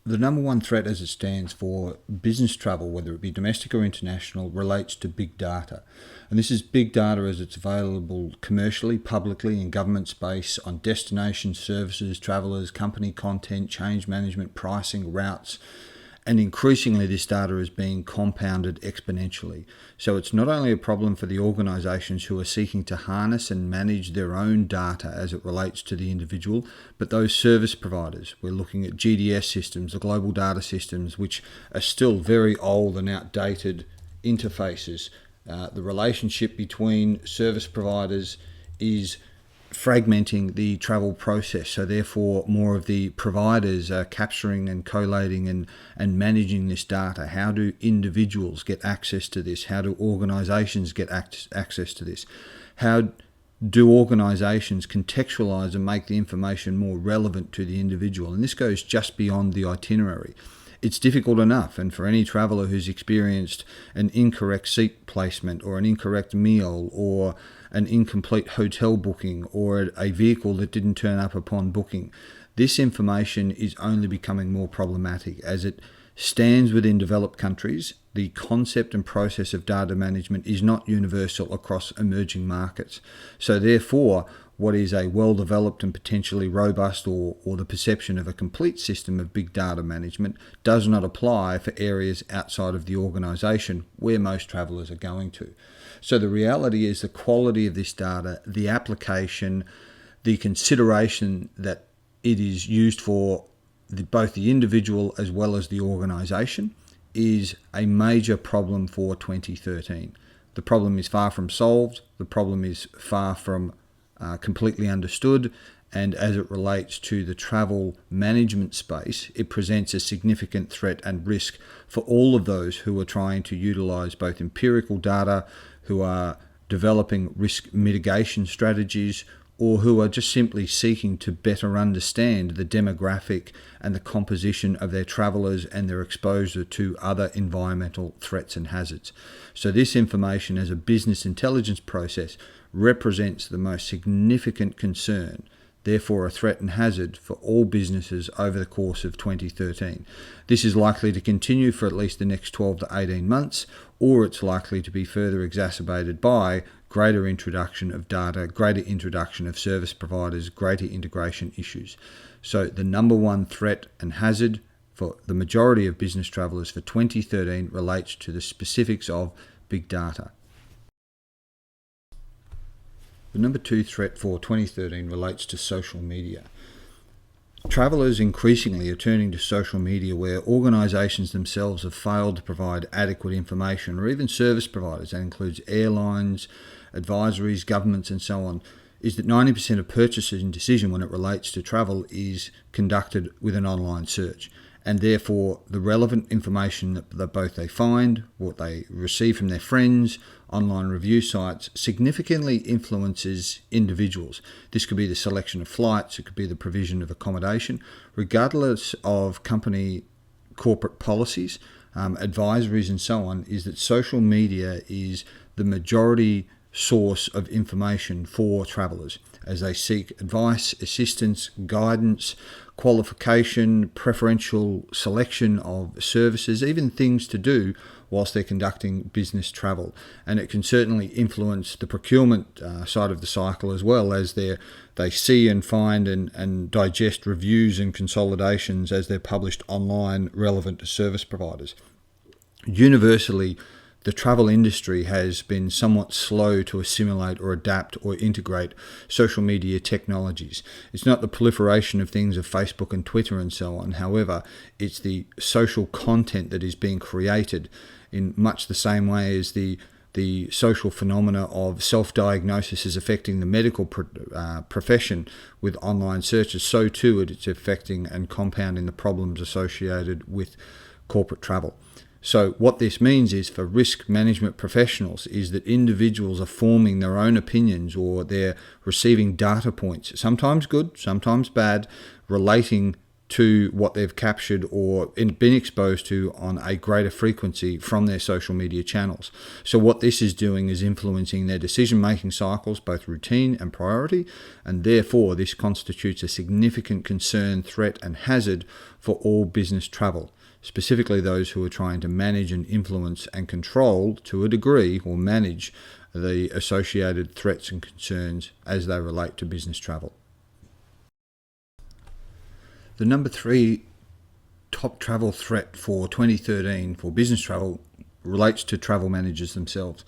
The number one threat as it stands for business travel, whether it be domestic or international, relates to big data. And this is big data as it's available commercially, publicly, in government space, on destinations, services, travellers, company content, change management, pricing, routes. And increasingly, this data is being compounded exponentially. So it's not only a problem for the organisations who are seeking to harness and manage their own data as it relates to the individual, but those service providers. We're looking at GDS systems, the global data systems, which are still very old and outdated interfaces. The relationship between service providers is fragmenting the travel process, so therefore more of the providers are capturing and collating and managing this data. How do individuals get access to this? How do organisations get access to this? How do organisations contextualise and make the information more relevant to the individual? And this goes just beyond the itinerary. It's difficult enough, and for any traveller who's experienced an incorrect seat placement or an incorrect meal or an incomplete hotel booking or a vehicle that didn't turn up upon booking, this information is only becoming more problematic. As it stands within developed countries, the concept and process of data management is not universal across emerging markets. So therefore, what is a well-developed and potentially robust or the perception of a complete system of big data management does not apply for areas outside of the organisation where most travellers are going to. So the reality is the quality of this data, the application, the consideration that it is used for both the individual as well as the organisation is a major problem for 2013. The problem is far from solved. The problem is far from completely understood, and as it relates to the travel management space, it presents a significant threat and risk for all of those who are trying to utilise both empirical data, who are developing risk mitigation strategies, or who are just simply seeking to better understand the demographic and the composition of their travellers and their exposure to other environmental threats and hazards. So this information as a business intelligence process represents the most significant concern, therefore a threat and hazard for all businesses over the course of 2013. This is likely to continue for at least the next 12 to 18 months, or it's likely to be further exacerbated by greater introduction of data, greater introduction of service providers, greater integration issues. So the number one threat and hazard for the majority of business travellers for 2013 relates to the specifics of big data. The number two threat for 2013 relates to social media. Travellers increasingly are turning to social media where organisations themselves have failed to provide adequate information, or even service providers, that includes airlines, advisories, governments and so on, is that 90% of purchases and decision when it relates to travel is conducted with an online search. And therefore the relevant information that both they find, what they receive from their friends, online review sites, significantly influences individuals. This could be the selection of flights, it could be the provision of accommodation, regardless of company corporate policies, advisories and so on, is that social media is the majority source of information for travellers as they seek advice, assistance, guidance, qualification, preferential selection of services, even things to do whilst they're conducting business travel. And it can certainly influence the procurement side of the cycle as well, as they see and find and digest reviews and consolidations as they're published online relevant to service providers. Universally, the travel industry has been somewhat slow to assimilate or adapt or integrate social media technologies. It's not the proliferation of things of Facebook and Twitter and so on. However, it's the social content that is being created in much the same way as the social phenomena of self-diagnosis is affecting the medical profession with online searches. So too it's affecting and compounding the problems associated with corporate travel. So what this means is for risk management professionals is that individuals are forming their own opinions, or they're receiving data points, sometimes good, sometimes bad, relating to what they've captured or been exposed to on a greater frequency from their social media channels. So what this is doing is influencing their decision-making cycles, both routine and priority, and therefore this constitutes a significant concern, threat and hazard for all business travel, specifically those who are trying to manage and influence and control to a degree or manage the associated threats and concerns as they relate to business travel. The number 3 top travel threat for 2013 for business travel relates to travel managers themselves.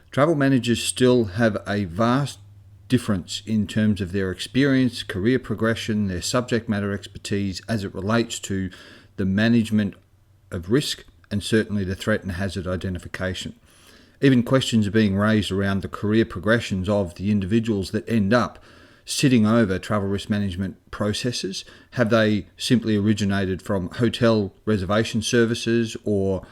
Travel managers still have a vast difference in terms of their experience, career progression, their subject matter expertise as it relates to the management of risk and certainly the threat and hazard identification. Even questions are being raised around the career progressions of the individuals that end up sitting over travel risk management processes. Have they simply originated from hotel reservation services or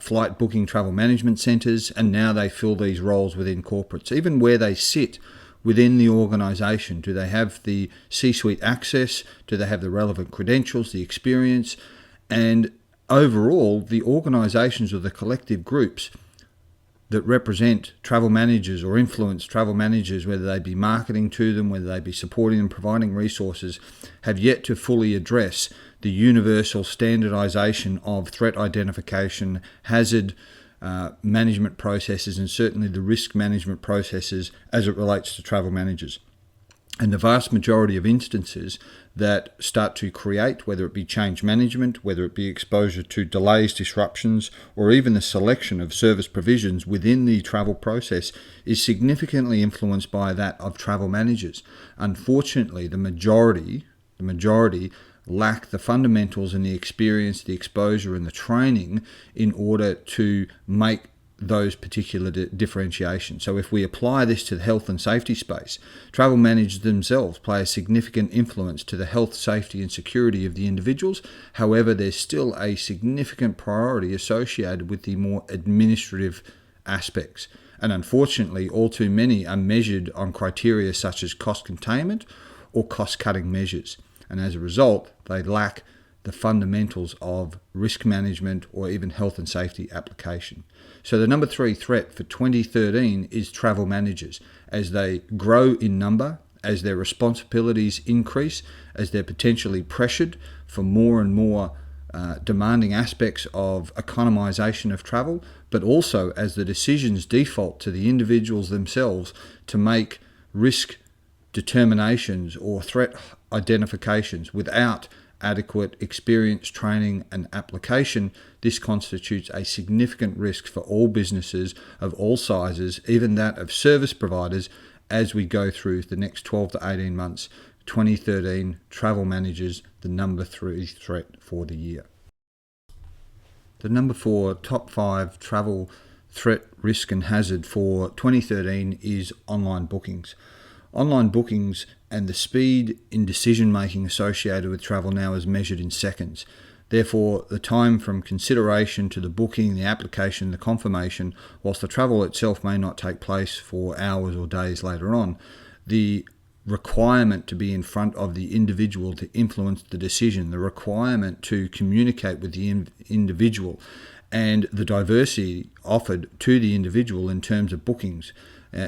flight booking travel management centres, and now they fill these roles within corporates? Even where they sit within the organisation, do they have the C-suite access? Do they have the relevant credentials, the experience? And overall, the organisations or the collective groups that represent travel managers or influence travel managers, whether they be marketing to them, whether they be supporting them, providing resources, have yet to fully address the universal standardisation of threat identification, hazard management processes, and certainly the risk management processes as it relates to travel managers. And the vast majority of instances that start to create, whether it be change management, whether it be exposure to delays, disruptions, or even the selection of service provisions within the travel process, is significantly influenced by that of travel managers. Unfortunately, the majority lack the fundamentals and the experience, the exposure and the training in order to make those particular differentiations. So if we apply this to the health and safety space, travel managers themselves play a significant influence to the health, safety and security of the individuals. However, there's still a significant priority associated with the more administrative aspects. And unfortunately, all too many are measured on criteria such as cost containment or cost-cutting measures. And as a result, they lack the fundamentals of risk management or even health and safety application. So the number 3 threat for 2013 is travel managers. As they grow in number, as their responsibilities increase, as they're potentially pressured for more and more demanding aspects of economisation of travel, but also as the decisions default to the individuals themselves to make risk determinations or threat identifications without adequate experience, training and application, this constitutes a significant risk for all businesses of all sizes, even that of service providers, as we go through the next 12 to 18 months. 2013, travel managers, the number 3 threat for the year. The number 4 top 5 travel threat, risk and hazard for 2013 is online bookings. Online bookings and the speed in decision-making associated with travel now is measured in seconds. Therefore, the time from consideration to the booking, the application, the confirmation, whilst the travel itself may not take place for hours or days later on, the requirement to be in front of the individual to influence the decision, the requirement to communicate with the individual, and the diversity offered to the individual in terms of bookings.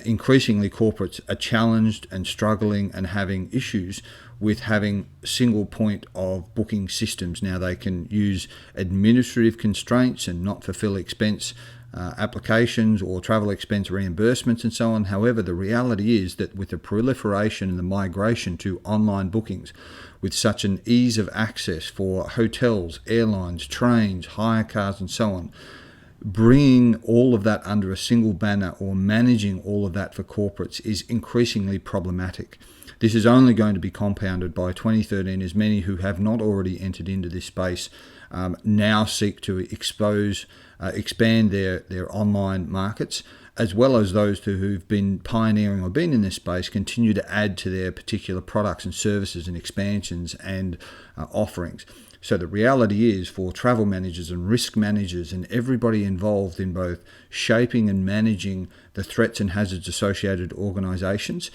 Increasingly, corporates are challenged and struggling and having issues with having single point of booking systems. Now they can use administrative constraints and not fulfill expense applications or travel expense reimbursements and so on. However, the reality is that with the proliferation and the migration to online bookings, with such an ease of access for hotels, airlines, trains, hire cars and so on, bringing all of that under a single banner or managing all of that for corporates is increasingly problematic. This is only going to be compounded by 2013 as many who have not already entered into this space now seek to expand their online markets, as well as those who've been pioneering or been in this space continue to add to their particular products and services and expansions and offerings. So the reality is, for travel managers and risk managers and everybody involved in both shaping and managing the threats and hazards associated organisations,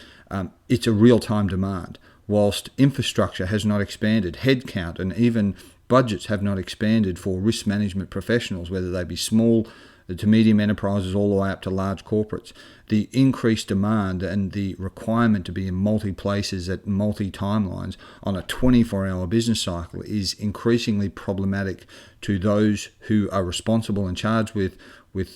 it's a real-time demand. whilst infrastructure has not expanded, headcount and even budgets have not expanded for risk management professionals, whether they be small to medium enterprises all the way up to large corporates. The increased demand and the requirement to be in multi-places at multi-timelines on a 24-hour business cycle is increasingly problematic to those who are responsible and charged with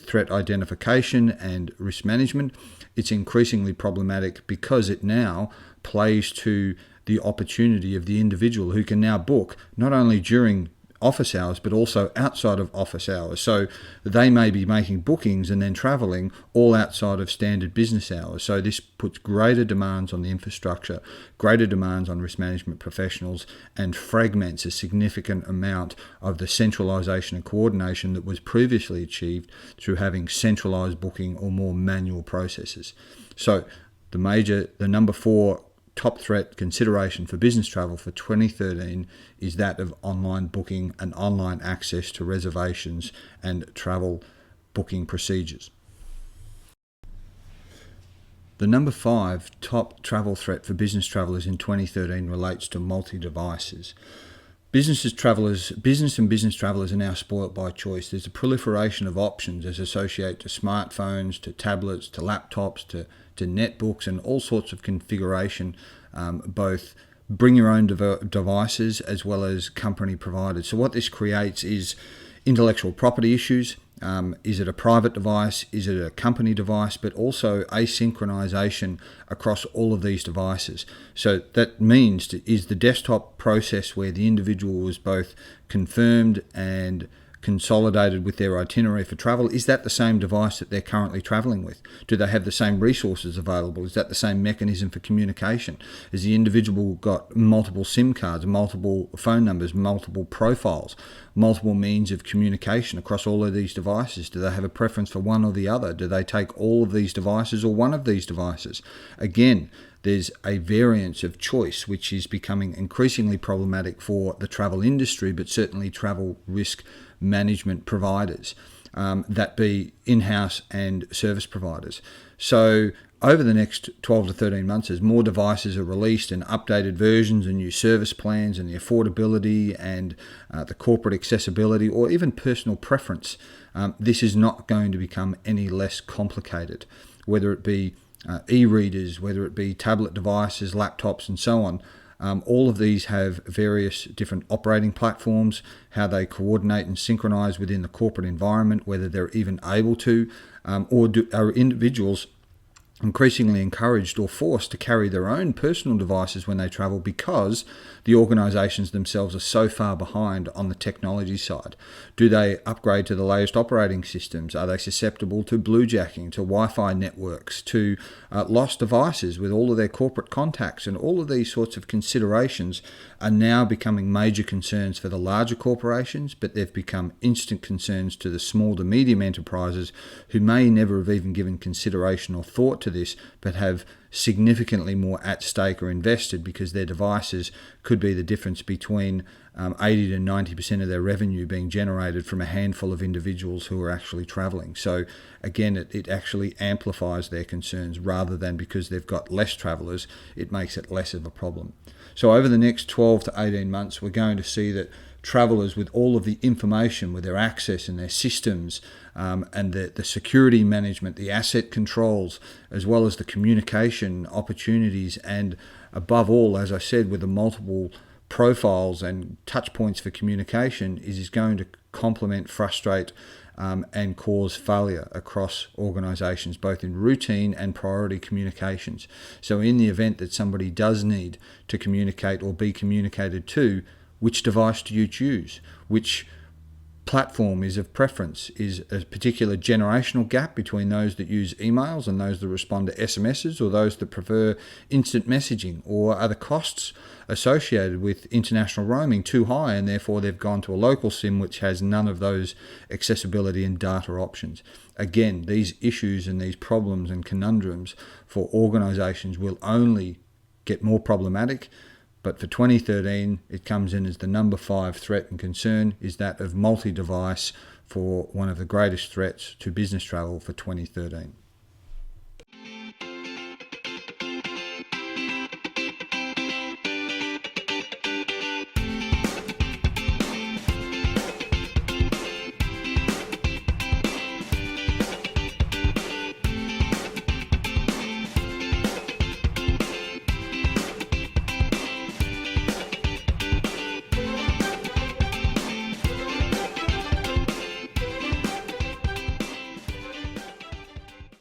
threat identification and risk management. It's increasingly problematic because it now plays to the opportunity of the individual who can now book not only during office hours but also outside of office hours. So they may be making bookings and then travelling all outside of standard business hours. So this puts greater demands on the infrastructure, greater demands on risk management professionals, and fragments a significant amount of the centralisation and coordination that was previously achieved through having centralised booking or more manual processes. So the number 4 top threat consideration for business travel for 2013 is that of online booking and online access to reservations and travel booking procedures. The number 5 top travel threat for business travellers in 2013 relates to multi-devices. Business and business travellers are now spoilt by choice. There's a proliferation of options as associate to smartphones, to tablets, to laptops, to netbooks, and all sorts of configuration, both bring your own devices as well as company provided. So what this creates is intellectual property issues. Is it a private device? Is it a company device? But also asynchronization across all of these devices. So that means is the desktop process where the individual was both confirmed and consolidated with their itinerary for travel, is that the same device that they're currently travelling with? Do they have the same resources available? Is that the same mechanism for communication? Has the individual got multiple SIM cards, multiple phone numbers, multiple profiles, multiple means of communication across all of these devices? Do they have a preference for one or the other? Do they take all of these devices or one of these devices? Again, there's a variance of choice which is becoming increasingly problematic for the travel industry, but certainly travel risk management providers, that be in-house and service providers. So over the next 12 to 13 months, as more devices are released and updated versions and new service plans and the affordability and the corporate accessibility or even personal preference, this is not going to become any less complicated, whether it be e-readers, whether it be tablet devices, laptops, and so on. All of these have various different operating platforms, how they coordinate and synchronize within the corporate environment, whether they're even able to, are individuals increasingly encouraged or forced to carry their own personal devices when they travel because the organisations themselves are so far behind on the technology side. Do they upgrade to the latest operating systems? Are they susceptible to bluejacking, to Wi-Fi networks, to lost devices with all of their corporate contacts? And all of these sorts of considerations are now becoming major concerns for the larger corporations, but they've become instant concerns to the small to medium enterprises who may never have even given consideration or thought to this, but have significantly more at stake or invested because their devices could be the difference between 80 to 90% of their revenue being generated from a handful of individuals who are actually travelling. So again, it actually amplifies their concerns rather than because they've got less travellers, it makes it less of a problem. So over the next 12 to 18 months, we're going to see that travellers with all of the information, with their access and their systems and the security management, the asset controls, as well as the communication opportunities, and above all, as I said, with the multiple profiles and touch points for communication, is going to complement, frustrate, and cause failure across organisations, both in routine and priority communications. So in the event that somebody does need to communicate or be communicated to, which device do you choose? Which platform is of preference? Is a particular generational gap between those that use emails and those that respond to SMSs, or those that prefer instant messaging? Or are the costs associated with international roaming too high and therefore they've gone to a local SIM which has none of those accessibility and data options? Again, these issues and these problems and conundrums for organisations will only get more problematic. But for 2013, it comes in as the number 5 threat and concern is that of multi-device for one of the greatest threats to business travel for 2013.